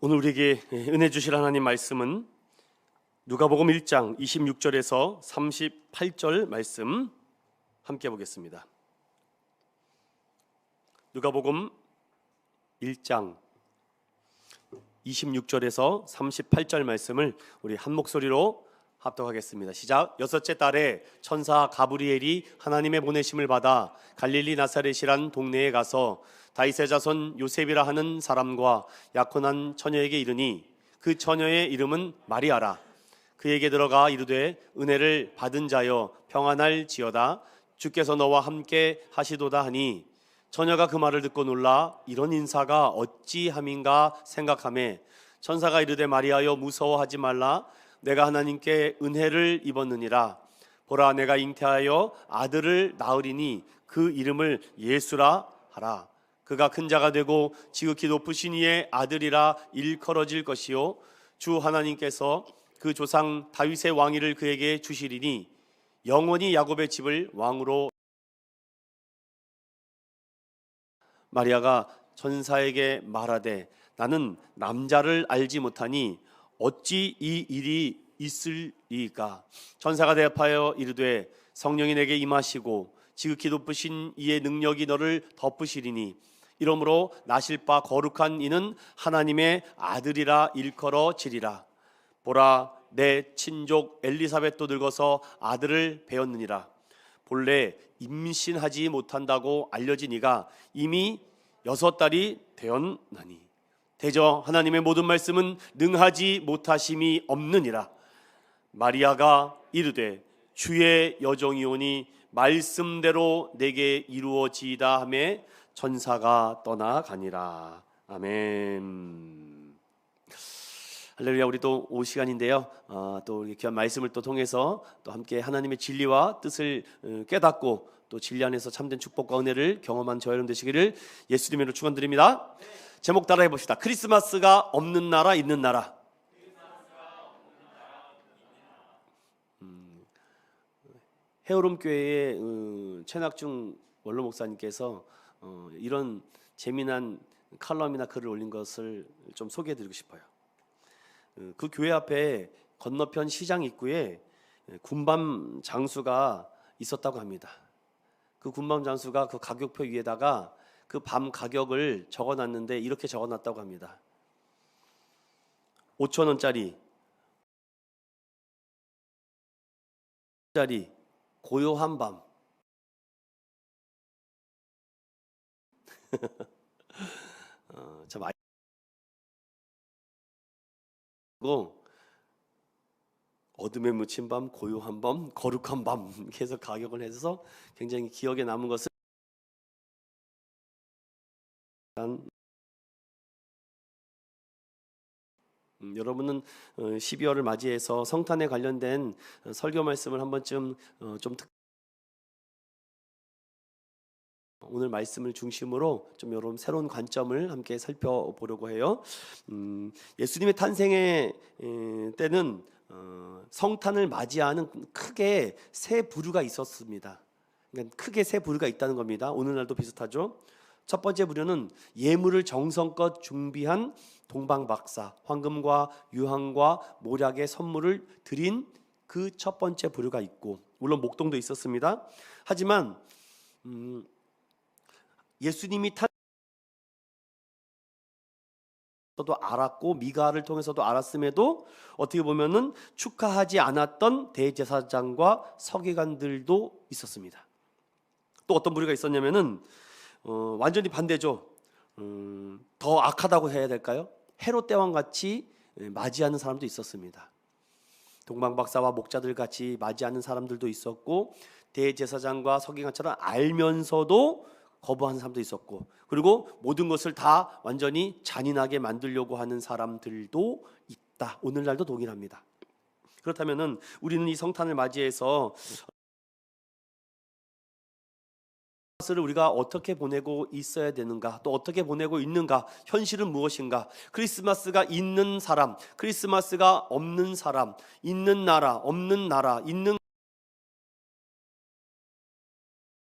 오늘 우리에게 은혜 주실 하나님 말씀은 누가복음 1장 26절에서 38절 말씀 함께 보겠습니다. 누가복음 1장 26절에서 38절 말씀을 우리 한 목소리로 합독하겠습니다. 시작. 여섯째 달에 천사 가브리엘이 하나님의 보내심을 받아 갈릴리 나사렛이란 동네에 가서 다윗의 자손 요셉이라 하는 사람과 약혼한 처녀에게 이르니 그 처녀의 이름은 마리아라. 그에게 들어가 이르되 은혜를 받은 자여 평안할지어다. 주께서 너와 함께 하시도다 하니 처녀가 그 말을 듣고 놀라 이런 인사가 어찌함인가 생각하매 천사가 이르되 마리아여 무서워하지 말라. 내가 하나님께 은혜를 입었느니라. 보라 내가 잉태하여 아들을 낳으리니 그 이름을 예수라 하라. 그가 큰 자가 되고 지극히 높으신 이의 아들이라 일컬어질 것이요 주 하나님께서 그 조상 다윗의 왕위를 그에게 주시리니 영원히 야곱의 집을 왕으로. 마리아가 천사에게 말하되 나는 남자를 알지 못하니 어찌 이 일이 있으리까? 천사가 대답하여 이르되 성령이 내게 임하시고 지극히 높으신 이의 능력이 너를 덮으시리니 이러므로 나실 바 거룩한 이는 하나님의 아들이라 일컬어지리라. 보라 내 친족 엘리사벳도 늙어서 아들을 배었느니라. 본래 임신하지 못한다고 알려진 이가 이미 6달이 되었나니 대저 하나님의 모든 말씀은 능하지 못하심이 없느니라. 마리아가 이르되 주의 여종이오니 말씀대로 내게 이루어지이다 하매 천사가 떠나가니라. 아멘. 할렐루야. 우리 또 올 시간인데요. 또 귀한 말씀을 또 통해서 또 함께 하나님의 진리와 뜻을 깨닫고 또 진리 안에서 참된 축복과 은혜를 경험한 저와 여러분 되시기를 예수님의 이름으로 축원드립니다. 제목 따라 해봅시다. 크리스마스가 없는 나라 있는 나라. 헤어롬교회의 최낙중 원로 목사님께서 이런 재미난 칼럼이나 글을 올린 것을 좀 소개해드리고 싶어요. 그 교회 앞에 건너편 시장 입구에 군밤 장수가 있었다고 합니다. 그 군밤 장수가 그 가격표 위에다가 그 밤 가격을 적어놨는데 이렇게 적어놨다고 합니다. 5,000원짜리 고요한 밤. 참 아이고 어둠에 묻힌 밤, 고요한 밤, 거룩한 밤 이렇게 해서 가격을 해서 굉장히 기억에 남은 것을 여러분은 12월을 맞이해서 성탄에 관련된 설교 말씀을 한 번쯤 오늘 말씀을 중심으로 좀 여러분 새로운 관점을 함께 살펴보려고 해요. 예수님의 탄생의 때는 성탄을 맞이하는 크게 세 부류가 있었습니다. 그러니까 크게 세 부류가 있다는 겁니다. 오늘날도 비슷하죠. 첫 번째 부류는 예물을 정성껏 준비한 동방박사, 황금과 유황과 모략의 선물을 드린 그 첫 번째 부류가 있고, 물론 목동도 있었습니다. 하지만 예수님이 도 알았고 미가를 통해서도 알았음에도 어떻게 보면은 축하하지 않았던 대제사장과 서기관들도 있었습니다. 또 어떤 부류가 있었냐면은 완전히 반대죠. 더 악하다고 해야 될까요? 헤롯 대왕 같이 맞이하는 사람도 있었습니다. 동방박사와 목자들 같이 맞이하는 사람들도 있었고, 대제사장과 서기관처럼 알면서도 거부하는 사람도 있었고, 그리고 모든 것을 다 완전히 잔인하게 만들려고 하는 사람들도 있다. 오늘날도 동일합니다. 그렇다면은 우리는 이 성탄을 맞이해서 크리스마스를 우리가 어떻게 보내고 있어야 되는가, 또 어떻게 보내고 있는가, 현실은 무엇인가, 크리스마스가 있는 사람, 크리스마스가 없는 사람, 있는 나라, 없는 나라, 있는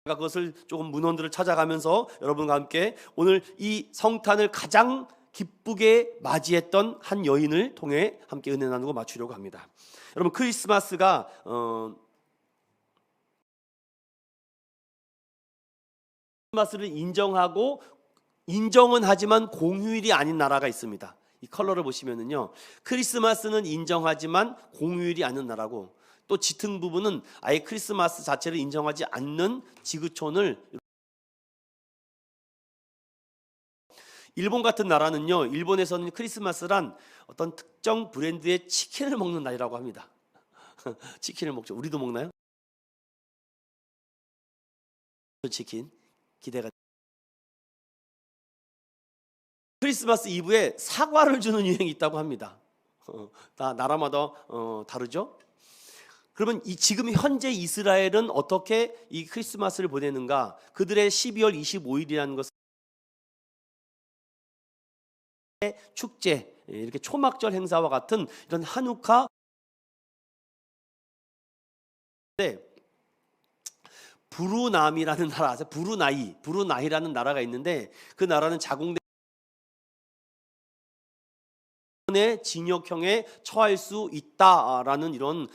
그것을 조금 문헌들을 찾아가면서 여러분과 함께 오늘 이 성탄을 가장 기쁘게 맞이했던 한 여인을 통해 함께 은혜 나누고 맞추려고 합니다. 여러분, 크리스마스가 크리스마스를 인정은 하지만 공휴일이 아닌 나라가 있습니다. 이 컬러를 보시면은요, 크리스마스는 인정하지만 공휴일이 아닌 나라고, 또 짙은 부분은 아예 크리스마스 자체를 인정하지 않는 지구촌을, 일본 같은 나라는요, 일본에서는 크리스마스란 어떤 특정 브랜드의 치킨을 먹는 날이라고 합니다. 치킨을 먹죠. 우리도 먹나요? 치킨 기대가. 크리스마스 이브에 사과를 주는 유행이 있다고 합니다. 다 나라마다 다르죠. 그러면 지금 현재 이스라엘은 어떻게 이 크리스마스를 보내는가? 그들의 12월 25일이라는 것은 축제, 이렇게 초막절 행사와 같은 이런 한우카. 부루남이라는 나라 아세요? 부루나이라는 나라가 있는데, 그 나라는 자궁내 징역형에 처할 수 있다라는 이런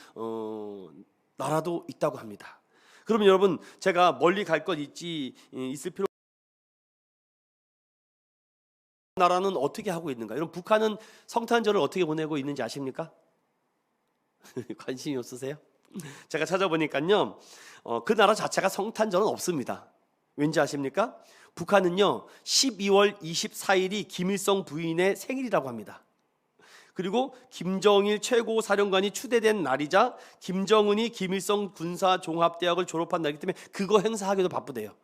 나라도 있다고 합니다. 그러면 여러분, 제가 멀리 갈 것 있을 필요. 나라는 어떻게 하고 있는가? 여러분, 북한은 성탄절을 어떻게 보내고 있는지 아십니까? 관심이 없으세요? 제가 찾아보니까요, 그 나라 자체가 성탄절은 없습니다. 왠지 아십니까? 북한은요, 12월 24일이 김일성 부인의 생일이라고 합니다. 그리고 김정일 최고사령관이 추대된 날이자 김정은이 김일성 군사종합대학을 졸업한 날이기 때문에 그거 행사하기도 바쁘대요.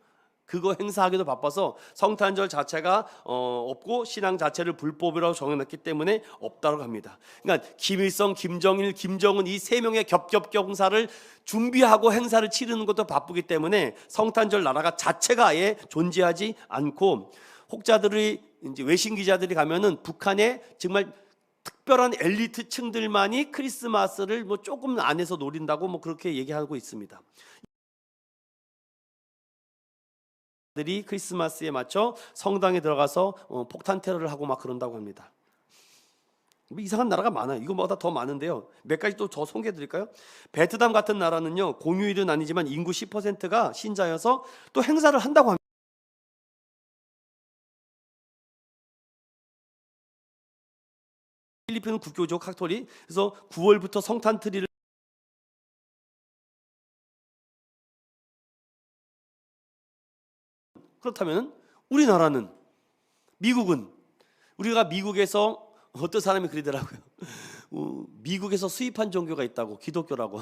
그거 행사하기도 바빠서 성탄절 자체가 없고, 신앙 자체를 불법이라고 정해놨기 때문에 없다고 합니다. 그러니까 김일성, 김정일, 김정은 이 세 명의 겹겹경사를 준비하고 행사를 치르는 것도 바쁘기 때문에 성탄절 나라가 자체가 아예 존재하지 않고, 혹자들이 이제 외신 기자들이 가면은 북한에 정말 특별한 엘리트층들만이 크리스마스를 뭐 조금 안에서 노린다고 뭐 그렇게 얘기하고 있습니다. 들이 크리스마스에 맞춰 성당에 들어가서 폭탄 테러를 하고 막 그런다고 합니다. 뭐 이상한 나라가 많아요. 이거보다 더 많은데요. 몇 가지 또 더 소개해 드릴까요? 베트남 같은 나라는요, 공휴일은 아니지만 인구 10%가 신자여서 또 행사를 한다고 합니다. 필리핀은 국교죠, 카톨릭. 그래서 9월부터 성탄 트리를. 그렇다면 우리나라는, 미국은, 우리가 미국에서 어떤 사람이 그러더라고요. 미국에서 수입한 종교가 있다고, 기독교라고.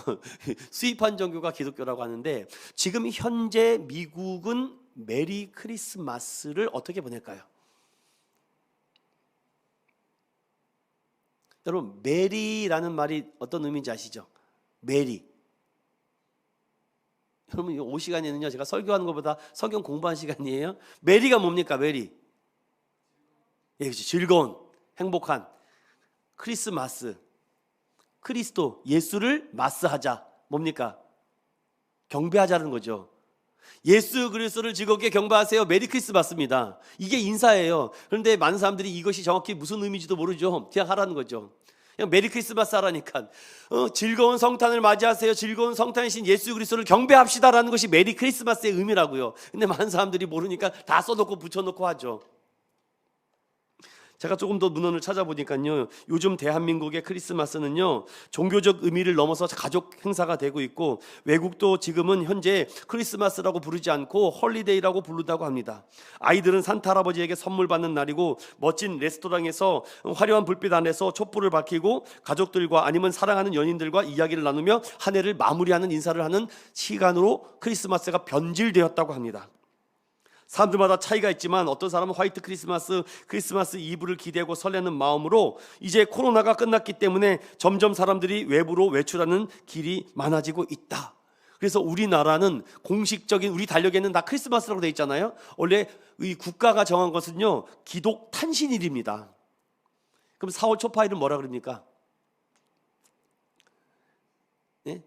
수입한 종교가 기독교라고 하는데, 지금 현재 미국은 메리 크리스마스를 어떻게 보낼까요? 여러분, 메리라는 말이 어떤 의미인지 아시죠? 메리. 여러분, 이 5시간에는요, 제가 설교하는 것보다 성경 공부하는 시간이에요. 메리가 뭡니까? 메리. 예, 그렇죠. 즐거운, 행복한. 크리스마스. 크리스도, 예수를 마스하자. 뭡니까? 경배하자는 거죠. 예수 그리스도를 즐겁게 경배하세요. 메리 크리스마스입니다. 이게 인사예요. 그런데 많은 사람들이 이것이 정확히 무슨 의미인지도 모르죠. 그냥 하라는 거죠. 그냥 메리 크리스마스 하라니까. 즐거운 성탄을 맞이하세요. 즐거운 성탄이신 예수 그리스도를 경배합시다라는 것이 메리 크리스마스의 의미라고요. 근데 많은 사람들이 모르니까 다 써놓고 붙여놓고 하죠. 제가 조금 더 문헌을 찾아보니까요, 요즘 대한민국의 크리스마스는요, 종교적 의미를 넘어서 가족 행사가 되고 있고, 외국도 지금은 현재 크리스마스라고 부르지 않고 헐리데이라고 부르다고 합니다. 아이들은 산타 할아버지에게 선물 받는 날이고, 멋진 레스토랑에서 화려한 불빛 안에서 촛불을 밝히고, 가족들과 아니면 사랑하는 연인들과 이야기를 나누며 한 해를 마무리하는, 인사를 하는 시간으로 크리스마스가 변질되었다고 합니다. 사람들마다 차이가 있지만, 어떤 사람은 화이트 크리스마스 이브를 기대하고 설레는 마음으로, 이제 코로나가 끝났기 때문에 점점 사람들이 외부로 외출하는 길이 많아지고 있다. 그래서 우리나라는 공식적인, 우리 달력에는 다 크리스마스라고 되어 있잖아요. 원래 이 국가가 정한 것은요, 기독 탄신일입니다. 그럼 4월 초파일은 뭐라 그럽니까? 네?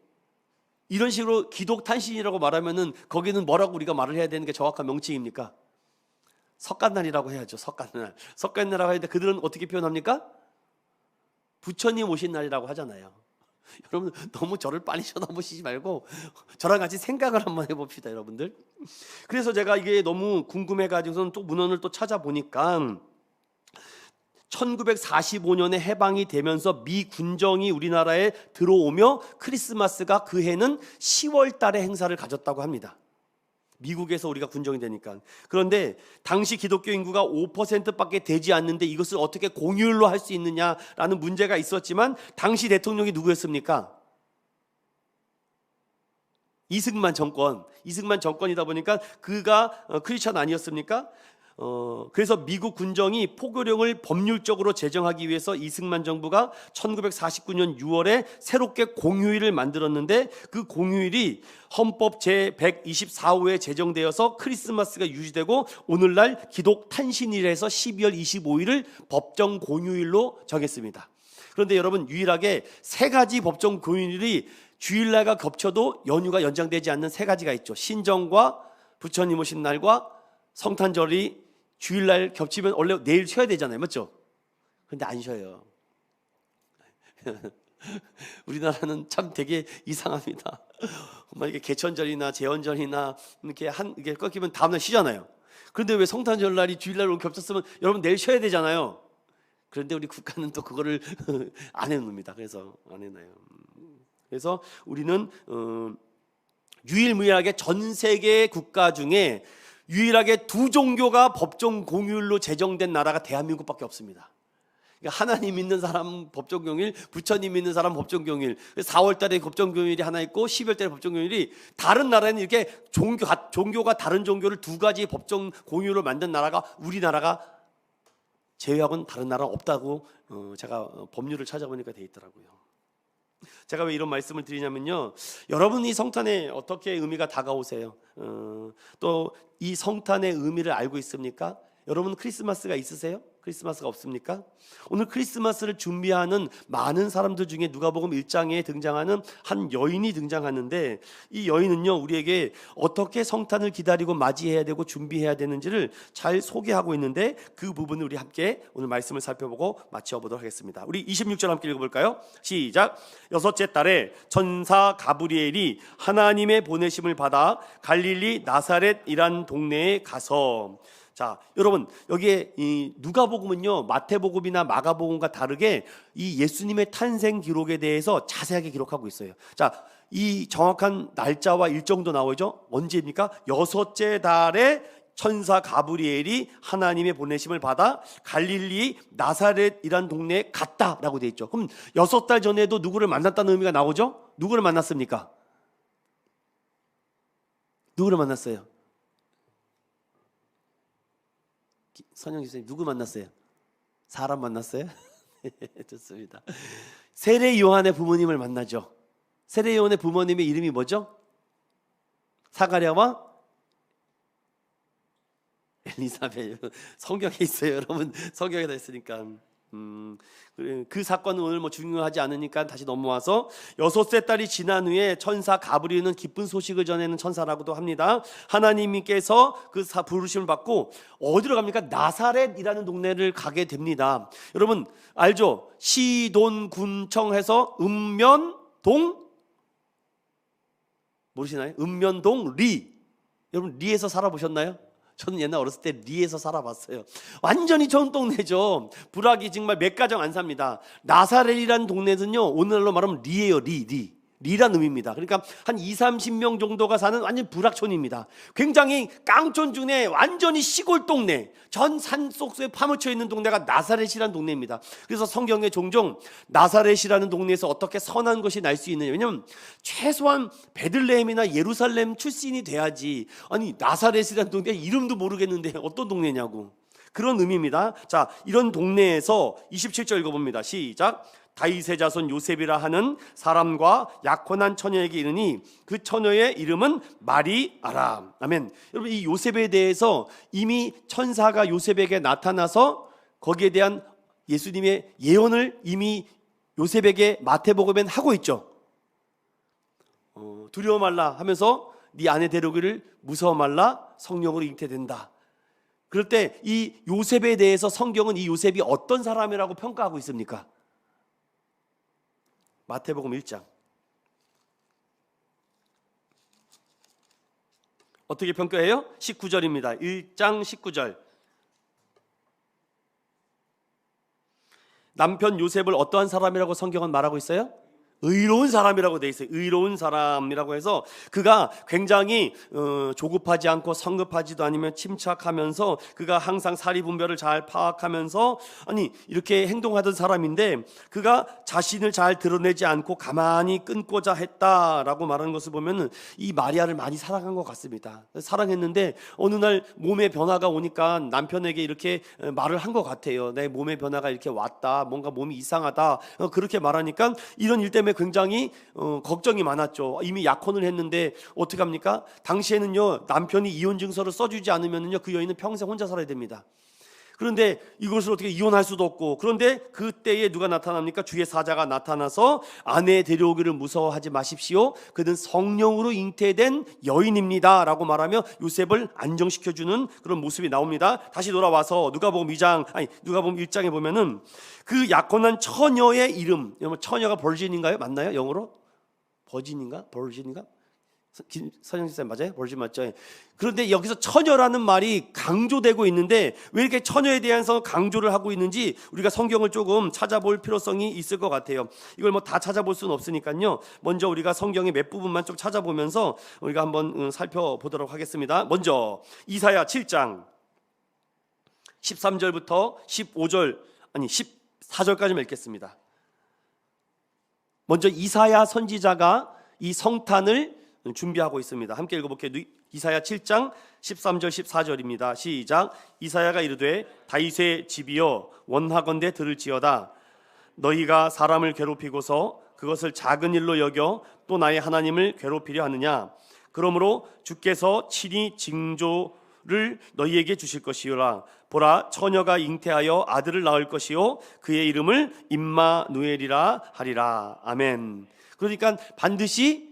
이런 식으로 기독 탄신이라고 말하면은 거기는 뭐라고 우리가 말을 해야 되는 게 정확한 명칭입니까? 석간날이라고 해야죠. 석간날이라고 하는데 그들은 어떻게 표현합니까? 부처님 오신 날이라고 하잖아요. 여러분 너무 저를 빨리 쳐다보시지 말고 저랑 같이 생각을 한번 해봅시다, 여러분들. 그래서 제가 이게 너무 궁금해가지고선 또 문헌을 또 찾아보니까 1945년에 해방이 되면서 미 군정이 우리나라에 들어오며 크리스마스가 그 해는 10월 달에 행사를 가졌다고 합니다. 미국에서 우리가 군정이 되니까. 그런데 당시 기독교 인구가 5%밖에 되지 않는데 이것을 어떻게 공휴일로 할 수 있느냐라는 문제가 있었지만 당시 대통령이 누구였습니까? 이승만 정권이다 보니까 그가 크리스천 아니었습니까? 그래서 미국 군정이 포교령을 법률적으로 제정하기 위해서 이승만 정부가 1949년 6월에 새롭게 공휴일을 만들었는데 그 공휴일이 헌법 제124호에 제정되어서 크리스마스가 유지되고 오늘날 기독 탄신일에서 12월 25일을 법정 공휴일로 정했습니다. 그런데 여러분 유일하게 세 가지 법정 공휴일이 주일날과 겹쳐도 연휴가 연장되지 않는 세 가지가 있죠. 신정과 부처님 오신 날과 성탄절이 주일날 겹치면 원래 내일 쉬어야 되잖아요, 맞죠? 그런데 안 쉬어요. 우리나라는 참 되게 이상합니다. 만약에 개천절이나 제헌절이나 이게 꺾이면 다음날 쉬잖아요. 그런데 왜 성탄절 날이 주일날로 겹쳤으면 여러분 내일 쉬어야 되잖아요. 그런데 우리 국가는 또 그거를 안 해놓습니다. 그래서 안 해놔요. 그래서 우리는 유일무이하게 전 세계 국가 중에 유일하게 두 종교가 법정 공휴일로 제정된 나라가 대한민국밖에 없습니다. 그러니까 하나님 믿는 사람 법정 공휴일, 부처님 믿는 사람 법정 공휴일. 4월 달에 법정 공휴일이 하나 있고 12월 달에 법정 공휴일이, 다른 나라는 이렇게 종교가 다른 종교를 두 가지 법정 공휴일로 만든 나라가 우리나라가 제외하고는 다른 나라는 없다고 제가 법률을 찾아보니까 돼 있더라고요. 제가 왜 이런 말씀을 드리냐면요, 여러분이 성탄에 어떻게 의미가 다가오세요? 또 이 성탄의 의미를 알고 있습니까? 여러분 크리스마스가 있으세요? 크리스마스가 없습니까? 오늘 크리스마스를 준비하는 많은 사람들 중에 누가복음 1장에 등장하는 한 여인이 등장하는데, 이 여인은요 우리에게 어떻게 성탄을 기다리고 맞이해야 되고 준비해야 되는지를 잘 소개하고 있는데, 그 부분을 우리 함께 오늘 말씀을 살펴보고 마쳐보도록 하겠습니다. 우리 26절 함께 읽어볼까요? 시작. 여섯째 달에 천사 가브리엘이 하나님의 보내심을 받아 갈릴리 나사렛이란 동네에 가서. 자, 여러분 여기에 이 누가복음은요 마태복음이나 마가복음과 다르게 이 예수님의 탄생 기록에 대해서 자세하게 기록하고 있어요. 자, 이 정확한 날짜와 일정도 나오죠. 언제입니까? 여섯째 달에 천사 가브리엘이 하나님의 보내심을 받아 갈릴리 나사렛이란 동네에 갔다라고 되어 있죠. 그럼 6달 전에도 누구를 만났다는 의미가 나오죠? 누구를 만났습니까? 누구를 만났어요? 선영 교수님 누구 만났어요? 사람 만났어요? 좋습니다. 세례 요한의 부모님을 만나죠. 세례 요한의 부모님의 이름이 뭐죠? 사가랴와 엘리사벳. 성경에 있어요, 여러분. 성경에 다 있으니까. 그 사건은 오늘 뭐 중요하지 않으니까 다시 넘어와서, 6세 달이 지난 후에 천사 가브리엘은 기쁜 소식을 전하는 천사라고도 합니다. 하나님께서 그 부르심을 받고 어디로 갑니까? 나사렛이라는 동네를 가게 됩니다. 여러분 알죠? 시돈군청에서 읍면동, 모르시나요? 읍면동 리. 여러분 리에서 살아보셨나요? 저는 옛날 어렸을 때 리에서 살아봤어요. 완전히 좋은 동네죠. 불악이 정말 몇 가정 안 삽니다. 나사렛이라는 동네는요 오늘날로 말하면 리예요. 리란 의미입니다. 그러니까 한 20-30명 정도가 사는 완전 불악촌입니다. 굉장히 깡촌 중에 완전히 시골 동네, 전 산속에 파묻혀 있는 동네가 나사렛이라는 동네입니다. 그래서 성경에 종종 나사렛이라는 동네에서 어떻게 선한 것이 날 수 있느냐, 왜냐하면 최소한 베들레헴이나 예루살렘 출신이 돼야지, 아니 나사렛이라는 동네 이름도 모르겠는데 어떤 동네냐고, 그런 의미입니다. 자, 이런 동네에서 27절 읽어봅니다. 시작. 다윗의 자손 요셉이라 하는 사람과 약혼한 처녀에게 이르니 그 처녀의 이름은 마리아라. 아멘. 여러분 이 요셉에 대해서 이미 천사가 요셉에게 나타나서 거기에 대한 예수님의 예언을 이미 요셉에게 마태복음엔 하고 있죠. 두려워 말라 하면서 네 아내 데려오기를 무서워 말라, 성령으로 잉태된다. 그럴 때 이 요셉에 대해서 성경은 이 요셉이 어떤 사람이라고 평가하고 있습니까? 마태복음 1장 어떻게 평가해요? 19절입니다. 1장 19절. 남편 요셉을 어떠한 사람이라고 성경은 말하고 있어요? 의로운 사람이라고 돼 있어요. 의로운 사람이라고 해서 그가 굉장히 조급하지 않고 성급하지도 않으며 침착하면서 그가 항상 사리분별을 잘 파악하면서 이렇게 행동하던 사람인데 그가 자신을 잘 드러내지 않고 가만히 끊고자 했다라고 말하는 것을 보면은 이 마리아를 많이 사랑한 것 같습니다. 사랑했는데 어느 날 몸의 변화가 오니까 남편에게 이렇게 말을 한 것 같아요. 내 몸의 변화가 이렇게 왔다. 뭔가 몸이 이상하다. 그렇게 말하니까 이런 일 때문에 굉장히 걱정이 많았죠. 이미 약혼을 했는데 어떻게 합니까? 당시에는요 남편이 이혼 증서를 써주지 않으면요 그 여인은 평생 혼자 살아야 됩니다. 그런데 이것을 어떻게 이혼할 수도 없고, 그런데 그때에 누가 나타납니까? 주의 사자가 나타나서 아내 데려오기를 무서워하지 마십시오. 그는 성령으로 잉태된 여인입니다 라고 말하며 요셉을 안정시켜주는 그런 모습이 나옵니다. 다시 돌아와서 누가복음 1장에 보면은 그 약혼한 처녀의 이름, 처녀가 버진인가요? 맞나요? 영어로? 버진인가? 서영진 쌤 맞아요? 버진 맞죠? 그런데 여기서 처녀라는 말이 강조되고 있는데 왜 이렇게 처녀에 대해서 강조를 하고 있는지 우리가 성경을 조금 찾아볼 필요성이 있을 것 같아요. 이걸 뭐 다 찾아볼 수는 없으니까요. 먼저 우리가 성경의 몇 부분만 좀 찾아보면서 우리가 한번 살펴보도록 하겠습니다. 먼저 이사야 7장 13절부터 14절까지 읽겠습니다. 먼저 이사야 선지자가 이 성탄을 준비하고 있습니다. 함께 읽어볼게요. 이사야 7장 13절 14절입니다. 시작. 이사야가 이르되 다윗의 집이여 원하건대 들을지어다. 너희가 사람을 괴롭히고서 그것을 작은 일로 여겨 또 나의 하나님을 괴롭히려 하느냐. 그러므로 주께서 친히 징조를 너희에게 주실 것이요라. 보라, 처녀가 잉태하여 아들을 낳을 것이요 그의 이름을 임마누엘이라 하리라. 아멘. 그러니까 반드시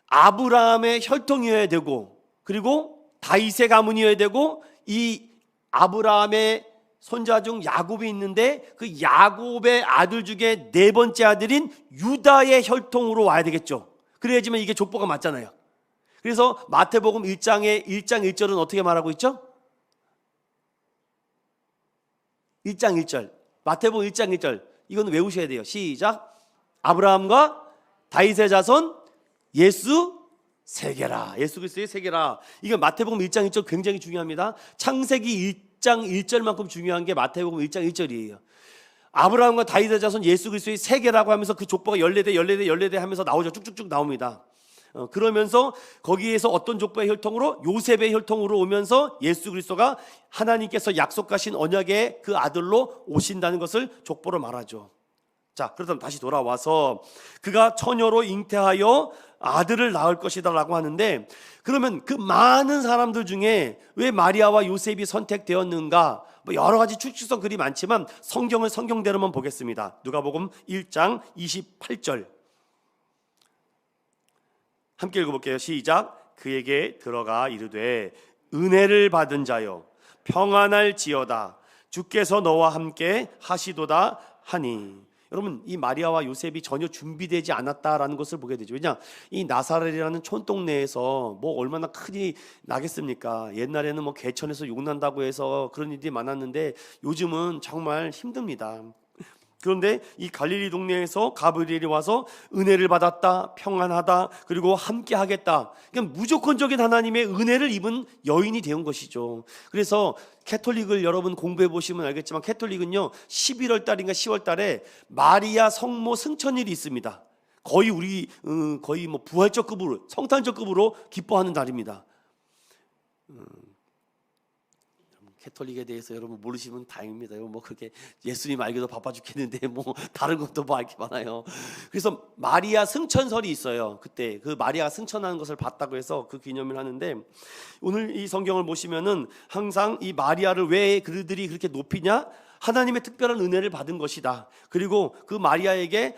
아브라함의 혈통이어야 되고, 그리고 다윗의 가문이어야 되고, 이 아브라함의 손자 중 야곱이 있는데 그 야곱의 아들 중에 네 번째 아들인 유다의 혈통으로 와야 되겠죠. 그래야지만 이게 족보가 맞잖아요. 그래서 마태복음 1장 1절은 어떻게 말하고 있죠? 1장 1절. 마태복음 1장 1절. 이건 외우셔야 돼요. 시작. 아브라함과 다윗의 자손 예수 세계라. 예수 그리스도의 세계라. 이게 마태복음 1장 1절 굉장히 중요합니다. 창세기 1장 1절만큼 중요한 게 마태복음 1장 1절이에요. 아브라함과 다윗의 자손 예수 그리스도의 세계라고 하면서 그 족보가 14대 하면서 나오죠. 쭉쭉쭉 나옵니다. 그러면서 거기에서 어떤 족보의 혈통으로? 요셉의 혈통으로 오면서 예수 그리스도가 하나님께서 약속하신 언약의 그 아들로 오신다는 것을 족보로 말하죠. 자, 그렇다면 다시 돌아와서 그가 처녀로 잉태하여 아들을 낳을 것이다 라고 하는데, 그러면 그 많은 사람들 중에 왜 마리아와 요셉이 선택되었는가? 여러 가지 추측성 글이 많지만 성경을 성경대로만 보겠습니다. 누가복음 1장 28절 함께 읽어볼게요. 시작. 그에게 들어가 이르되 은혜를 받은 자여 평안할지어다 주께서 너와 함께 하시도다 하니. 여러분, 이 마리아와 요셉이 전혀 준비되지 않았다라는 것을 보게 되죠. 왜냐, 이 나사렛이라는 촌동네에서 뭐 얼마나 큰일이 나겠습니까? 옛날에는 뭐 개천에서 욕난다고 해서 그런 일이 많았는데 요즘은 정말 힘듭니다. 그런데 이 갈릴리 동네에서 가브리엘이 와서 은혜를 받았다, 평안하다, 그리고 함께 하겠다. 그냥 무조건적인 하나님의 은혜를 입은 여인이 되온 것이죠. 그래서 캐톨릭을 여러분 공부해 보시면 알겠지만 캐톨릭은요 11월 달인가 10월 달에 마리아 성모 승천일이 있습니다. 거의 거의 뭐 부활절 급으로, 성탄절 급으로 기뻐하는 날입니다. 캐톨릭에 대해서 여러분 모르시면 다행입니다. 뭐 그렇게 예수님 알기도 바빠 죽겠는데 뭐 다른 것도 뭐 알게 많아요. 그래서 마리아 승천설이 있어요. 그때 그 마리아 승천하는 것을 봤다고 해서 그 기념을 하는데, 오늘 이 성경을 보시면은 항상 이 마리아를 왜 그들이 그렇게 높이냐? 하나님의 특별한 은혜를 받은 것이다. 그리고 그 마리아에게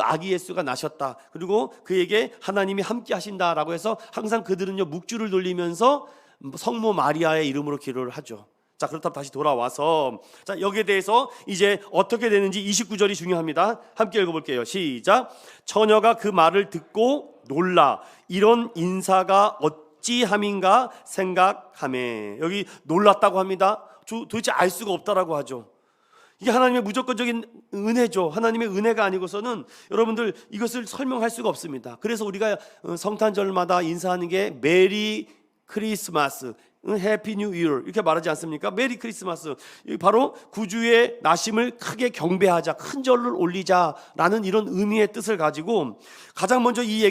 아기 예수가 나셨다. 그리고 그에게 하나님이 함께 하신다라고 해서 항상 그들은요 묵주를 돌리면서 성모 마리아의 이름으로 기도를 하죠. 자, 그렇다면 다시 돌아와서 자, 여기에 대해서 이제 어떻게 되는지 29절이 중요합니다. 함께 읽어볼게요. 시작. 처녀가 그 말을 듣고 놀라 이런 인사가 어찌함인가 생각하매. 여기 놀랐다고 합니다. 도대체 알 수가 없다라고 하죠. 이게 하나님의 무조건적인 은혜죠. 하나님의 은혜가 아니고서는 여러분들 이것을 설명할 수가 없습니다. 그래서 우리가 성탄절마다 인사하는 게 메리 크리스마스, 해피 뉴 이어 이렇게 말하지 않습니까? 메리 크리스마스. 바로 구주의 나심을 크게 경배하자, 큰 절을 올리자라는 이런 의미의 뜻을 가지고 가장 먼저 이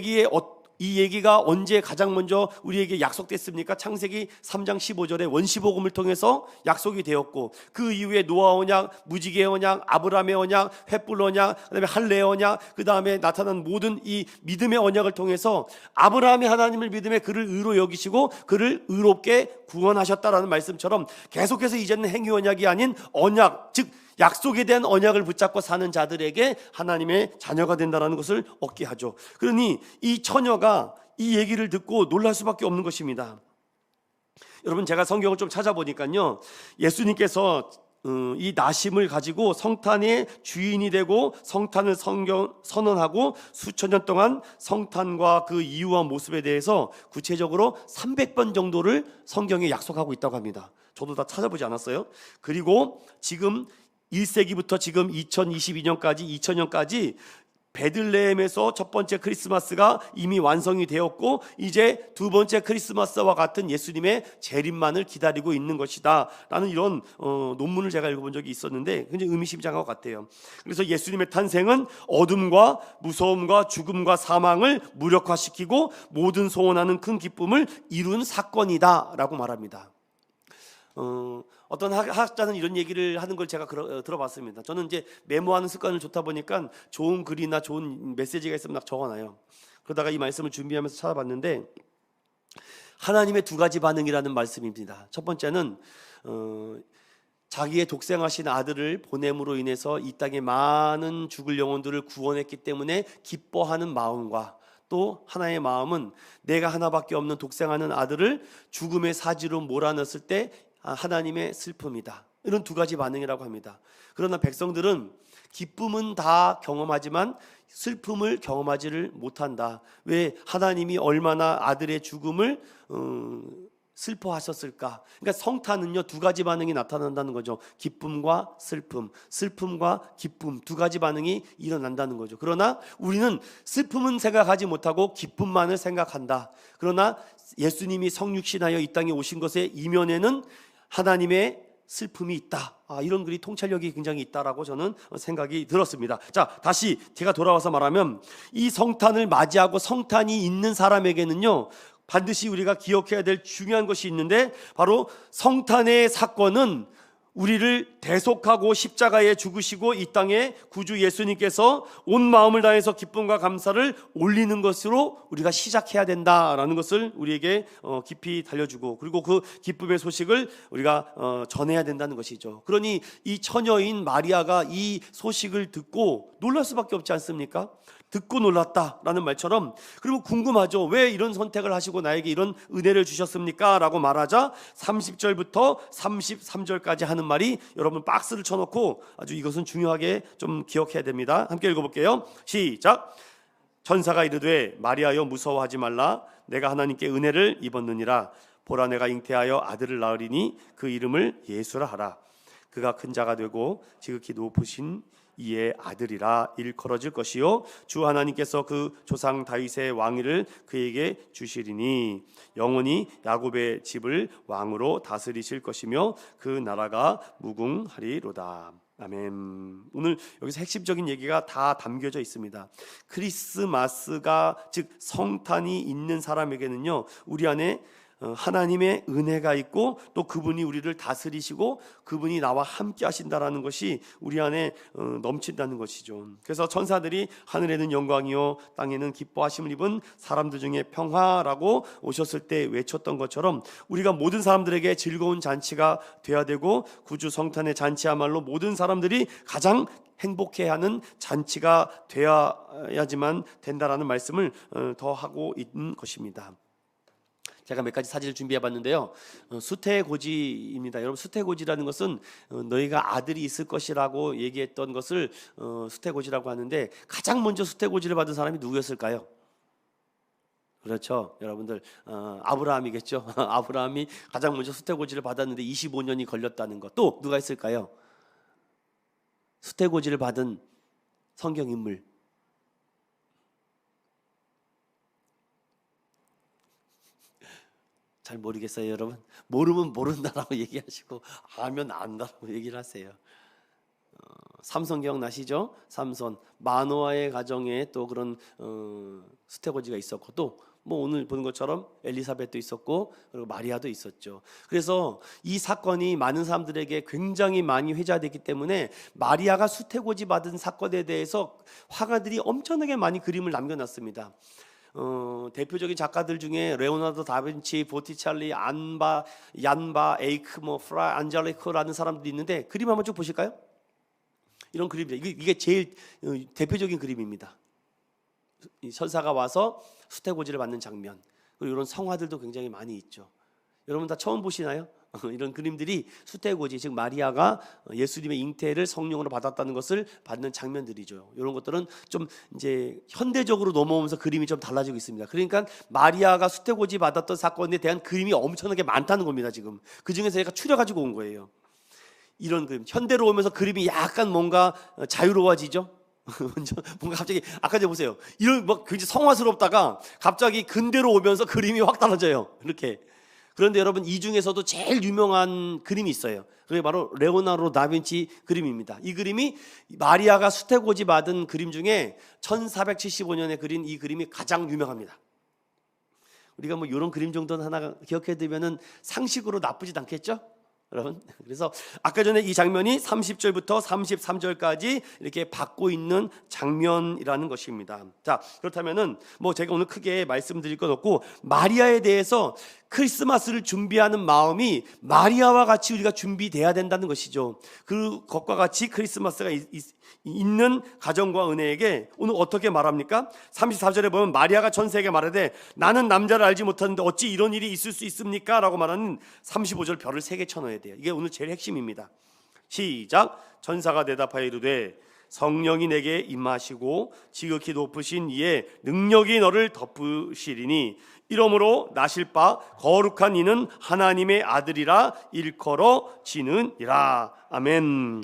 얘기가 언제 가장 먼저 우리에게 약속됐습니까? 창세기 3장 15절에 원시복음을 통해서 약속이 되었고, 그 이후에 노아 언약, 무지개 언약, 아브라함의 언약, 횃불 언약, 그다음에 할례 언약, 그다음에 나타난 모든 이 믿음의 언약을 통해서 아브라함이 하나님을 믿음에 그를 의로 여기시고 그를 의롭게 구원하셨다라는 말씀처럼 계속해서 이제는 행위 언약이 아닌 언약, 즉 약속에 대한 언약을 붙잡고 사는 자들에게 하나님의 자녀가 된다는 것을 얻게 하죠. 그러니 이 처녀가 이 얘기를 듣고 놀랄 수밖에 없는 것입니다. 여러분, 제가 성경을 좀 찾아보니까요, 예수님께서 이 나심을 가지고 성탄의 주인이 되고 성탄을 선언하고 수천 년 동안 성탄과 그 이유와 모습에 대해서 구체적으로 300번 정도를 성경에 약속하고 있다고 합니다. 저도 다 찾아보지 않았어요. 그리고 지금 1세기부터 지금 2022년까지 2000년까지 베들레헴에서 첫 번째 크리스마스가 이미 완성이 되었고 이제 두 번째 크리스마스와 같은 예수님의 재림만을 기다리고 있는 것이다 라는 이런 논문을 제가 읽어본 적이 있었는데 굉장히 의미심장한 것 같아요. 그래서 예수님의 탄생은 어둠과 무서움과 죽음과 사망을 무력화시키고 모든 소원하는 큰 기쁨을 이룬 사건이다 라고 말합니다. 어떤 학자는 이런 얘기를 하는 걸 제가 들어봤습니다. 저는 이제 메모하는 습관을 좋다 보니까 좋은 글이나 좋은 메시지가 있으면 막 적어놔요. 그러다가 이 말씀을 준비하면서 찾아봤는데 하나님의 두 가지 반응이라는 말씀입니다. 첫 번째는 자기의 독생하신 아들을 보냄으로 인해서 이 땅의 많은 죽을 영혼들을 구원했기 때문에 기뻐하는 마음과 또 하나의 마음은 내가 하나밖에 없는 독생하는 아들을 죽음의 사지로 몰아넣었을 때 하나님의 슬픔이다. 이런 두 가지 반응이라고 합니다. 그러나 백성들은 기쁨은 다 경험하지만 슬픔을 경험하지를 못한다. 왜? 하나님이 얼마나 아들의 죽음을 슬퍼하셨을까? 그러니까 성탄은요 두 가지 반응이 나타난다는 거죠. 기쁨과 슬픔, 슬픔과 기쁨 두 가지 반응이 일어난다는 거죠. 그러나 우리는 슬픔은 생각하지 못하고 기쁨만을 생각한다. 그러나 예수님이 성육신하여 이 땅에 오신 것의 이면에는 하나님의 슬픔이 있다. 이런 글이 통찰력이 굉장히 있다라고 저는 생각이 들었습니다. 자, 다시 제가 돌아와서 말하면 이 성탄을 맞이하고 성탄이 있는 사람에게는요 반드시 우리가 기억해야 될 중요한 것이 있는데 바로 성탄의 사건은 우리를 대속하고 십자가에 죽으시고 이 땅에 구주 예수님께서 온 마음을 다해서 기쁨과 감사를 올리는 것으로 우리가 시작해야 된다라는 것을 우리에게 깊이 달려주고 그리고 그 기쁨의 소식을 우리가 전해야 된다는 것이죠. 그러니 이 처녀인 마리아가 이 소식을 듣고 놀랄 수밖에 없지 않습니까? 듣고 놀랐다라는 말처럼 그리고 궁금하죠. 왜 이런 선택을 하시고 나에게 이런 은혜를 주셨습니까? 라고 말하자 30절부터 33절까지 하는 말이 여러분 박스를 쳐놓고 아주 이것은 중요하게 좀 기억해야 됩니다. 함께 읽어볼게요. 시작. 천사가 이르되 마리아여 무서워하지 말라. 내가 하나님께 은혜를 입었느니라. 보라 내가 잉태하여 아들을 낳으리니 그 이름을 예수라 하라. 그가 큰 자가 되고 지극히 높으신 이의 아들이라 일컬어질 것이요 주 하나님께서 그 조상 다윗의 왕위를 그에게 주시리니 영원히 야곱의 집을 왕으로 다스리실 것이며 그 나라가 무궁하리로다. 아멘. 오늘 여기서 핵심적인 얘기가 다 담겨져 있습니다. 크리스마스가 즉 성탄이 있는 사람에게는요 우리 안에 하나님의 은혜가 있고 또 그분이 우리를 다스리시고 그분이 나와 함께 하신다라는 것이 우리 안에 넘친다는 것이죠. 그래서 천사들이 하늘에는 영광이요 땅에는 기뻐하심을 입은 사람들 중에 평화라고 오셨을 때 외쳤던 것처럼 우리가 모든 사람들에게 즐거운 잔치가 돼야 되고 구주 성탄의 잔치야말로 모든 사람들이 가장 행복해하는 잔치가 되어야지만 된다라는 말씀을 더 하고 있는 것입니다. 제가 몇 가지 사진을 준비해 봤는데요. 수태고지입니다. 여러분, 수태고지라는 것은 너희가 아들이 있을 것이라고 얘기했던 것을 수태고지라고 하는데, 가장 먼저 수태고지를 받은 사람이 누구였을까요? 그렇죠, 여러분들, 아브라함이겠죠. 아브라함이 가장 먼저 수태고지를 받았는데 25년이 걸렸다는 것. 또 누가 있을까요? 수태고지를 받은 성경 인물. 잘 모르겠어요, 여러분. 모르면 모른다라고 얘기하시고 알면 안다라고 얘기를 하세요. 삼손 기억나시죠? 삼손, 마노아의 가정에 또 그런 수태고지가 있었고, 또 뭐 오늘 보는 것처럼 엘리사벳도 있었고, 그리고 마리아도 있었죠. 그래서 이 사건이 많은 사람들에게 굉장히 많이 회자됐기 때문에 마리아가 수태고지 받은 사건에 대해서 화가들이 엄청나게 많이 그림을 남겨놨습니다. 대표적인 작가들 중에 레오나르도 다빈치, 보티찰리, 얀바, 에이크, 프라 안젤리코라는 사람들이 있는데, 그림 한번 쭉 보실까요? 이런 그림입니다. 이게 제일 대표적인 그림입니다. 이 천사가 와서 수태고지를 받는 장면, 그리고 이런 성화들도 굉장히 많이 있죠. 여러분 다 처음 보시나요? 이런 그림들이 수태고지, 즉 마리아가 예수님의 잉태를 성령으로 받았다는 것을 받는 장면들이죠. 이런 것들은 좀 이제 현대적으로 넘어오면서 그림이 좀 달라지고 있습니다. 그러니까 마리아가 수태고지 받았던 사건에 대한 그림이 엄청나게 많다는 겁니다. 지금 그 중에서 제가 추려가지고 온 거예요. 이런 그림, 현대로 오면서 그림이 약간 뭔가 자유로워지죠. 뭔가 갑자기, 아까 보세요, 이런 막 굉장히 성화스럽다가 갑자기 근대로 오면서 그림이 확 달라져요. 이렇게. 그런데 여러분, 이 중에서도 제일 유명한 그림이 있어요. 그게 바로 레오나르도 다빈치 그림입니다. 이 그림이 마리아가 수태고지 받은 그림 중에 1475년에 그린 이 그림이 가장 유명합니다. 우리가 뭐 이런 그림 정도는 하나 기억해 두면은 상식으로 나쁘지 않겠죠? 여러분, 그래서 아까 전에 이 장면이 30절부터 33절까지 이렇게 받고 있는 장면이라는 것입니다. 자, 그렇다면은 뭐 제가 오늘 크게 말씀드릴 건 없고, 마리아에 대해서 크리스마스를 준비하는 마음이 마리아와 같이 우리가 준비돼야 된다는 것이죠. 그것과 같이 크리스마스가 있는 가정과 은혜에게 오늘 어떻게 말합니까? 34절에 보면 마리아가 전세에게 말하되 나는 남자를 알지 못하는데 어찌 이런 일이 있을 수 있습니까? 라고 말하는 35절 별을 3개 쳐넣어야 돼요. 이게 오늘 제일 핵심입니다. 시작. 천사가 대답하여 이르되 성령이 내게 임하시고 지극히 높으신 이의 능력이 너를 덮으시리니 이러므로 나실 바 거룩한 이는 하나님의 아들이라 일컬어지느니라. 아멘.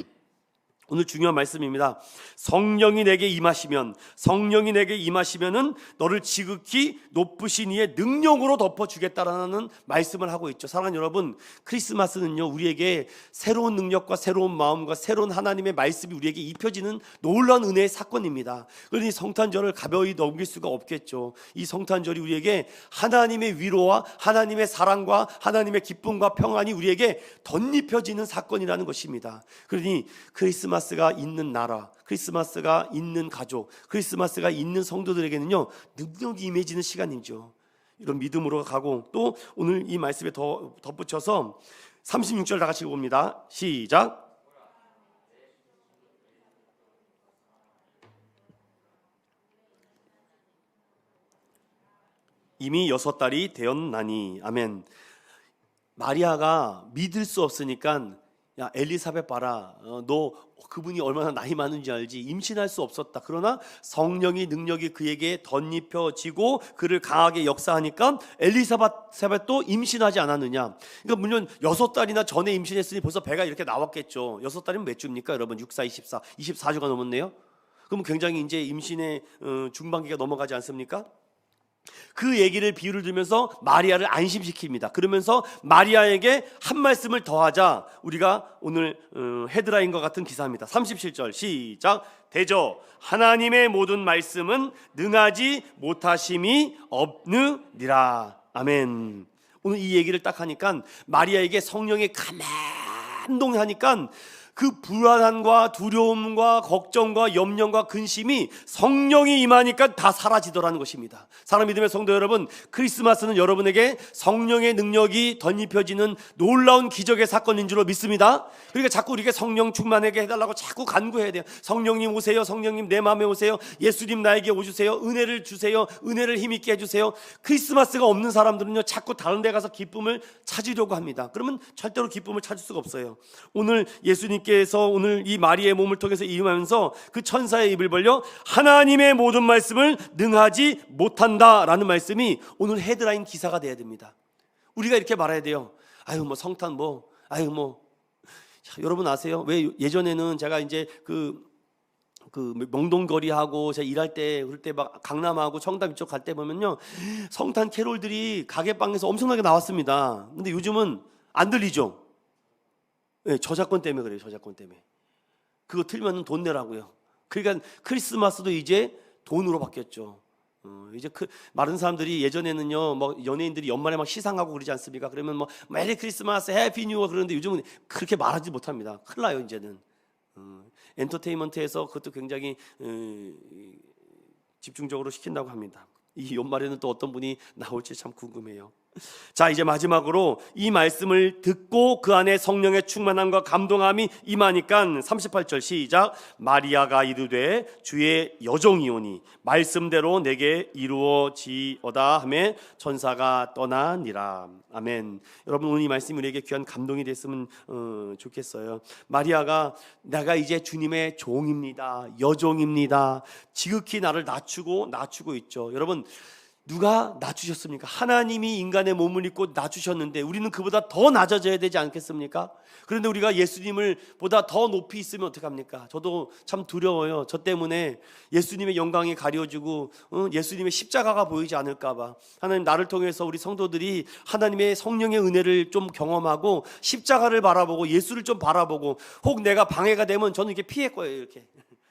오늘 중요한 말씀입니다. 성령이 내게 임하시면, 성령이 내게 임하시면은 너를 지극히 높으신 이의 능력으로 덮어주겠다라는 말씀을 하고 있죠. 사랑하는 여러분, 크리스마스는요, 우리에게 새로운 능력과 새로운 마음과 새로운 하나님의 말씀이 우리에게 입혀지는 놀라운 은혜의 사건입니다. 그러니 성탄절을 가벼이 넘길 수가 없겠죠. 이 성탄절이 우리에게 하나님의 위로와 하나님의 사랑과 하나님의 기쁨과 평안이 우리에게 덧입혀지는 사건이라는 것입니다. 그러니 크리스마스가 있는 나라, 크리스마스가 있는 가족, 크리스마스가 있는 성도들에게는요, 능력이 임해지는 시간이죠. 이런 믿음으로 가고, 또 오늘 이 말씀에 더 덧붙여서 36절 다 같이 봅니다. 시작. 이미 6달이 되었나니. 아멘. 마리아가 믿을 수 없으니까, 야 엘리사벳 봐라, 너 그분이 얼마나 나이 많은지 알지? 임신할 수 없었다. 그러나 성령의 능력이 그에게 덧입혀지고 그를 강하게 역사하니까 엘리사벳도 임신하지 않았느냐. 그러니까 물론 6달이나 전에 임신했으니 벌써 배가 이렇게 나왔겠죠. 6달이면 몇 주입니까 여러분? 6, 4, 24, 24주가 넘었네요. 그럼 굉장히 이제 임신의 중반기가 넘어가지 않습니까? 그 얘기를 비유를 들면서 마리아를 안심시킵니다. 그러면서 마리아에게 한 말씀을 더하자 우리가 오늘 헤드라인과 같은 기사입니다. 37절 시작. 대저 하나님의 모든 말씀은 능하지 못하심이 없느니라. 아멘. 오늘 이 얘기를 딱 하니까 마리아에게 성령이 감동하니까 그 불안함과 두려움과 걱정과 염려와 근심이 성령이 임하니까 다 사라지더라는 것입니다. 사랑 믿음의 성도 여러분, 크리스마스는 여러분에게 성령의 능력이 덧입혀지는 놀라운 기적의 사건인 줄로 믿습니다. 그러니까 자꾸 우리에게 성령 충만하게 해달라고 자꾸 간구해야 돼요. 성령님 오세요. 성령님 내 마음에 오세요. 예수님 나에게 오주세요. 은혜를 주세요. 은혜를 힘있게 해주세요. 크리스마스가 없는 사람들은요, 자꾸 다른 데 가서 기쁨을 찾으려고 합니다. 그러면 절대로 기쁨을 찾을 수가 없어요. 오늘 예수님께서 오늘 이 마리아의 몸을 통해서 임하면서 그 천사의 입을 벌려 하나님의 모든 말씀을 능하지 못한다라는 말씀이 오늘 헤드라인 기사가 돼야 됩니다. 우리가 이렇게 말해야 돼요. 아유 뭐 성탄 자, 여러분 아세요? 왜 예전에는 제가 이제 그 명동거리하고 제가 일할 때 그럴 때 막 강남하고 청담 이쪽 갈 때 보면요, 성탄 캐롤들이 가게방에서 엄청나게 나왔습니다. 근데 요즘은 안 들리죠. 네, 저작권 때문에 그래요. 저작권 때문에. 그거 틀면 돈 내라고요. 그러니까 크리스마스도 이제 돈으로 바뀌었죠. 이제 많은 사람들이 예전에는요, 뭐 연예인들이 연말에 막 시상하고 그러지 않습니까? 그러면 뭐 메리 크리스마스, 해피 뉴 이어 그러는데 요즘은 그렇게 말하지 못합니다. 큰일 나요 이제는. 엔터테인먼트에서 그것도 굉장히 집중적으로 시킨다고 합니다. 이 연말에는 또 어떤 분이 나올지 참 궁금해요. 자, 이제 마지막으로 이 말씀을 듣고 그 안에 성령의 충만함과 감동함이 임하니까 38절 시작. 마리아가 이르되 주의 여종이오니 말씀대로 내게 이루어지어다 하매 천사가 떠나니라. 아멘. 여러분, 오늘 이 말씀이 우리에게 귀한 감동이 됐으면 좋겠어요. 마리아가 내가 이제 주님의 종입니다, 여종입니다, 지극히 나를 낮추고 있죠. 여러분, 누가 낮추셨습니까? 하나님이 인간의 몸을 입고 낮추셨는데 우리는 그보다 더 낮아져야 되지 않겠습니까? 그런데 우리가 예수님을 보다 더 높이 있으면 어떡합니까? 저도 참 두려워요. 저 때문에 예수님의 영광이 가려지고 예수님의 십자가가 보이지 않을까 봐. 하나님, 나를 통해서 우리 성도들이 하나님의 성령의 은혜를 좀 경험하고 십자가를 바라보고 예수를 좀 바라보고, 혹 내가 방해가 되면 저는 이렇게 피할 거예요.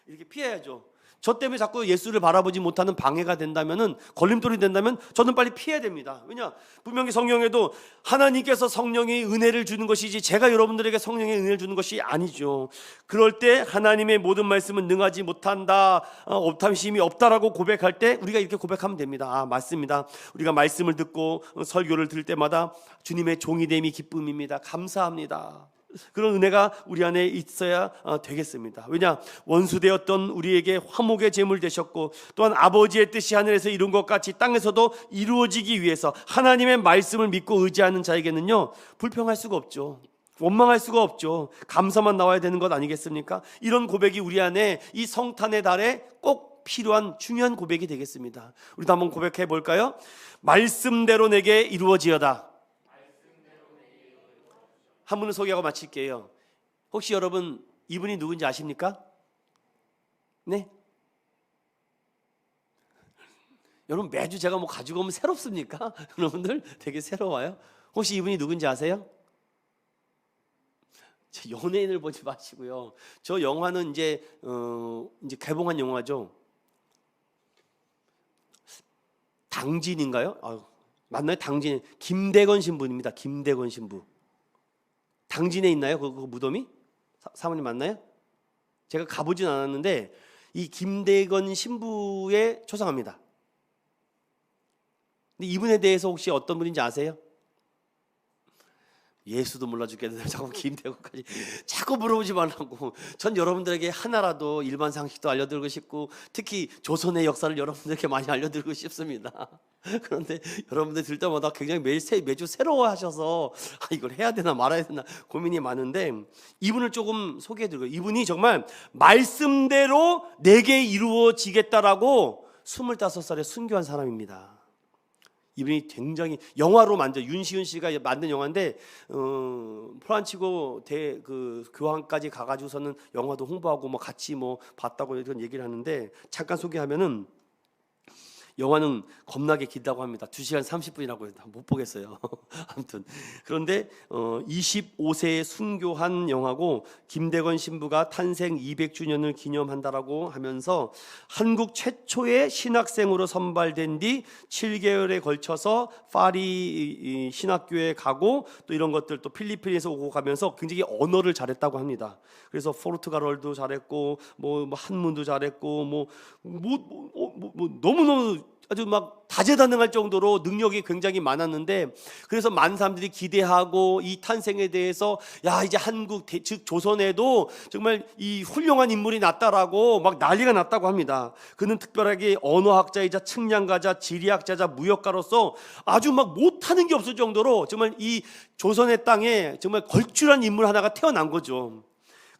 이렇게 피해야죠. 저 때문에 자꾸 예수를 바라보지 못하는 방해가 된다면은, 걸림돌이 된다면 저는 빨리 피해야 됩니다. 왜냐? 분명히 성경에도 하나님께서 성령의 은혜를 주는 것이지 제가 여러분들에게 성령의 은혜를 주는 것이 아니죠. 그럴 때 하나님의 모든 말씀은 능하지 못한다, 없탐심이 없다라고 고백할 때 우리가 이렇게 고백하면 됩니다. 아, 맞습니다. 우리가 말씀을 듣고 설교를 들을 때마다 주님의 종이 됨이 기쁨입니다. 감사합니다. 그런 은혜가 우리 안에 있어야 되겠습니다. 왜냐? 원수되었던 우리에게 화목의 제물 되셨고, 또한 아버지의 뜻이 하늘에서 이룬 것 같이 땅에서도 이루어지기 위해서 하나님의 말씀을 믿고 의지하는 자에게는요, 불평할 수가 없죠. 원망할 수가 없죠. 감사만 나와야 되는 것 아니겠습니까? 이런 고백이 우리 안에 이 성탄의 달에 꼭 필요한 중요한 고백이 되겠습니다. 우리도 한번 고백해 볼까요? 말씀대로 내게 이루어지어다. 한 분을 소개하고 마칠게요. 혹시 여러분 이분이 누군지 아십니까? 네? 여러분, 매주 제가 뭐 가지고 오면 새롭습니까? 여러분들 되게 새로워요. 혹시 이분이 누군지 아세요? 연예인을 보지 마시고요. 저 영화는 이제 개봉한 영화죠. 당진인가요? 맞나요? 당진. 김대건 신부입니다. 김대건 신부. 당진에 있나요? 그 무덤이? 사모님 맞나요? 제가 가보진 않았는데 이 김대건 신부에 초상합니다. 근데 이분에 대해서 혹시 어떤 분인지 아세요? 예수도 몰라 죽겠는데 자꾸 김대건까지 자꾸 물어보지 말라고. 전 여러분들에게 하나라도 일반 상식도 알려드리고 싶고, 특히 조선의 역사를 여러분들에게 많이 알려드리고 싶습니다. 그런데 여러분들 들 때마다 굉장히 매주 새로워하셔서 이걸 해야 되나 말아야 되나 고민이 많은데, 이분을 조금 소개해드리고, 이분이 정말 말씀대로 내게 이루어지겠다라고 25살에 순교한 사람입니다. 이분이 굉장히 영화로 윤시윤 씨가 만든 영화인데, 프란치고 교황까지 가가지고서는 영화도 홍보하고 뭐 같이 뭐 봤다고 이런 얘기를 하는데, 잠깐 소개하면은 영화는 겁나게 길다고 합니다. 2시간 30분이라고 해서 못 보겠어요. 아무튼 그런데 25세에 순교한 영화고 김대건 신부가 탄생 200주년을 기념한다라고 하면서 한국 최초의 신학생으로 선발된 뒤 7개월에 걸쳐서 파리 신학교에 가고 또 이런 것들 또 필리핀에서 오고 가면서 굉장히 언어를 잘했다고 합니다. 그래서 포르투갈어도 잘했고 뭐 한문도 잘했고 너무너무 아주 막 다재다능할 정도로 능력이 굉장히 많았는데, 그래서 많은 사람들이 기대하고 이 탄생에 대해서 야 이제 한국 즉 조선에도 정말 이 훌륭한 인물이 났다라고 막 난리가 났다고 합니다. 그는 특별하게 언어학자이자 측량가자, 지리학자자, 무역가로서 아주 막 못하는 게 없을 정도로 정말 이 조선의 땅에 정말 걸출한 인물 하나가 태어난 거죠.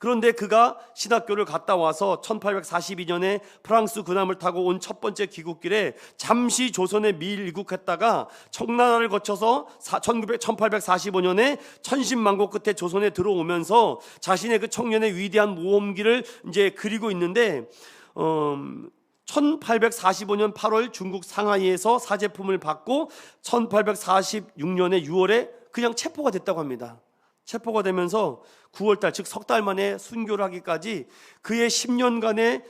그런데 그가 신학교를 갔다 와서 1842년에 프랑스 군함을 타고 온 첫 번째 귀국길에 잠시 조선에 미입국했다가 청나라를 거쳐서 1845년에 천신만고 끝에 조선에 들어오면서 자신의 그 청년의 위대한 모험기를 이제 그리고 있는데 1845년 8월 중국 상하이에서 사제품을 받고 1846년에 6월에 그냥 체포가 됐다고 합니다. 체포가 되면서 9월달 즉 석 달 만에 순교를 하기까지 그의 10년간의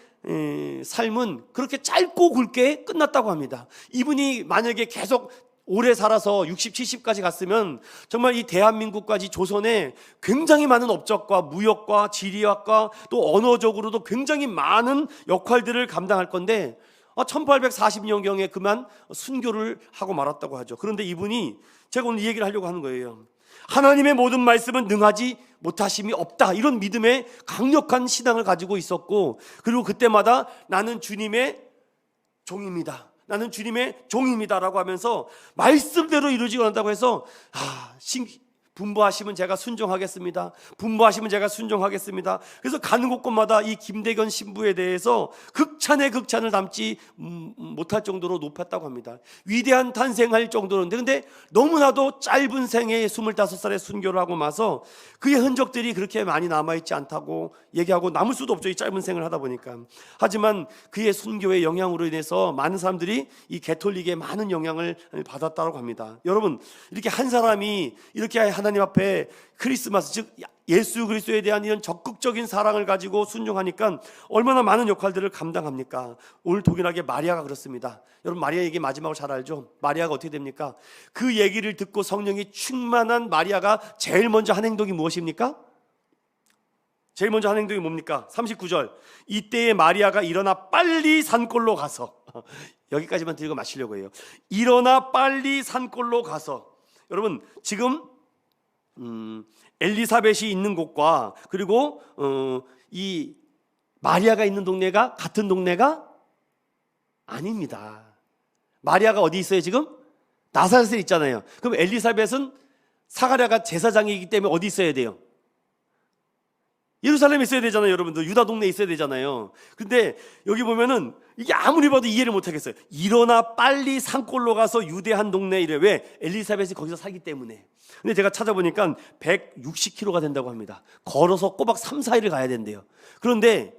삶은 그렇게 짧고 굵게 끝났다고 합니다. 이분이 만약에 계속 오래 살아서 60, 70까지 갔으면 정말 이 대한민국까지 조선에 굉장히 많은 업적과 무역과 지리학과 또 언어적으로도 굉장히 많은 역할들을 감당할 건데 1840년경에 그만 순교를 하고 말았다고 하죠. 그런데 이분이 제가 오늘 이 얘기를 하려고 하는 거예요. 하나님의 모든 말씀은 능하지 못하심이 없다, 이런 믿음의 강력한 신앙을 가지고 있었고, 그리고 그때마다 나는 주님의 종입니다, 나는 주님의 종입니다라고 하면서 말씀대로 이루어지고 한다고 해서 분부하시면 제가 순종하겠습니다, 분부하시면 제가 순종하겠습니다. 그래서 가는 곳곳마다 이 김대건 신부에 대해서 극찬의 극찬을 담지 못할 정도로 높았다고 합니다. 위대한 탄생할 정도로인데, 근데 너무나도 짧은 생에 25살에 순교를 하고 마서 그의 흔적들이 그렇게 많이 남아있지 않다고 얘기하고, 남을 수도 없죠, 이 짧은 생을 하다 보니까. 하지만 그의 순교의 영향으로 인해서 많은 사람들이 이 가톨릭에 많은 영향을 받았다고 합니다. 여러분, 이렇게 한 사람이 이렇게 하나님 앞에 크리스마스 즉 예수 그리스도에 대한 이런 적극적인 사랑을 가지고 순종하니까 얼마나 많은 역할들을 감당합니까? 오늘 동일하게 마리아가 그렇습니다. 여러분, 마리아 얘기 마지막으로 잘 알죠? 마리아가 어떻게 됩니까? 그 얘기를 듣고 성령이 충만한 마리아가 제일 먼저 한 행동이 무엇입니까? 제일 먼저 한 행동이 뭡니까? 39절, 이때에 마리아가 일어나 빨리 산골로 가서 여기까지만 드리고 마치려고 해요. 일어나 빨리 산골로 가서. 여러분, 지금 엘리사벳이 있는 곳과 그리고 이 마리아가 있는 동네가 같은 동네가 아닙니다. 마리아가 어디 있어요 지금? 나사렛에 있잖아요. 그럼 엘리사벳은 사가랴가 제사장이기 때문에 어디 있어야 돼요? 예루살렘에 있어야 되잖아요. 여러분들 유다 동네에 있어야 되잖아요. 근데 여기 보면은 이게 아무리 봐도 이해를 못하겠어요. 일어나 빨리 산골로 가서 유대한 동네에 이래. 왜? 엘리사벳이 거기서 살기 때문에. 근데 제가 찾아보니까 160km가 된다고 합니다. 걸어서 꼬박 3, 4일을 가야 된대요. 그런데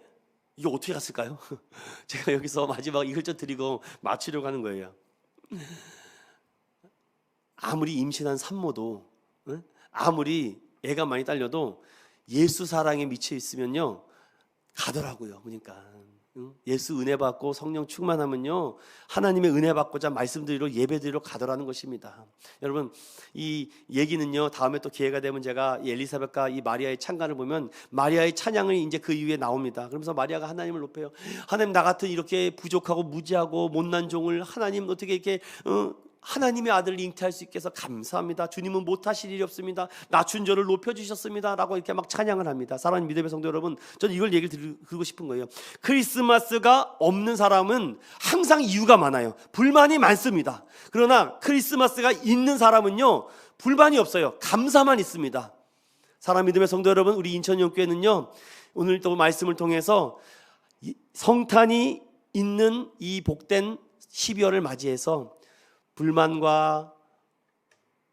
이게 어떻게 갔을까요? 제가 여기서 마지막 이걸 좀 드리고 마치려고 하는 거예요. 아무리 임신한 산모도, 아무리 애가 많이 딸려도 예수 사랑에 미쳐 있으면요 가더라고요. 그러니까 예수 은혜 받고 성령 충만하면요 하나님의 은혜 받고자 말씀드리러 예배드리러 가더라는 것입니다. 여러분, 이 얘기는요 다음에 또 기회가 되면 제가 이 엘리사벳과 이 마리아의 찬간을 보면 마리아의 찬양이 이제 그 이후에 나옵니다. 그러면서 마리아가 하나님을 높여요. 하나님, 나 같은 이렇게 부족하고 무지하고 못난 종을 하나님 어떻게 이렇게 하나님의 아들을 잉태할 수 있게 해서 감사합니다. 주님은 못하실 일이 없습니다. 낮춘 저를 높여주셨습니다 라고 이렇게 막 찬양을 합니다. 사랑하는 믿음의 성도 여러분, 저는 이걸 얘기를 드리고 싶은 거예요. 크리스마스가 없는 사람은 항상 이유가 많아요. 불만이 많습니다. 그러나 크리스마스가 있는 사람은요 불만이 없어요. 감사만 있습니다. 사랑하는 믿음의 성도 여러분, 우리 인천영교회는요 오늘 또 말씀을 통해서 성탄이 있는 이 복된 12월을 맞이해서 불만과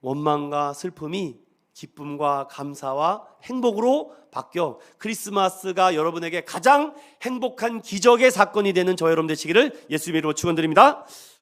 원망과 슬픔이 기쁨과 감사와 행복으로 바뀌어 크리스마스가 여러분에게 가장 행복한 기적의 사건이 되는 저 여러분 되시기를 예수님의 이름으로 축원드립니다.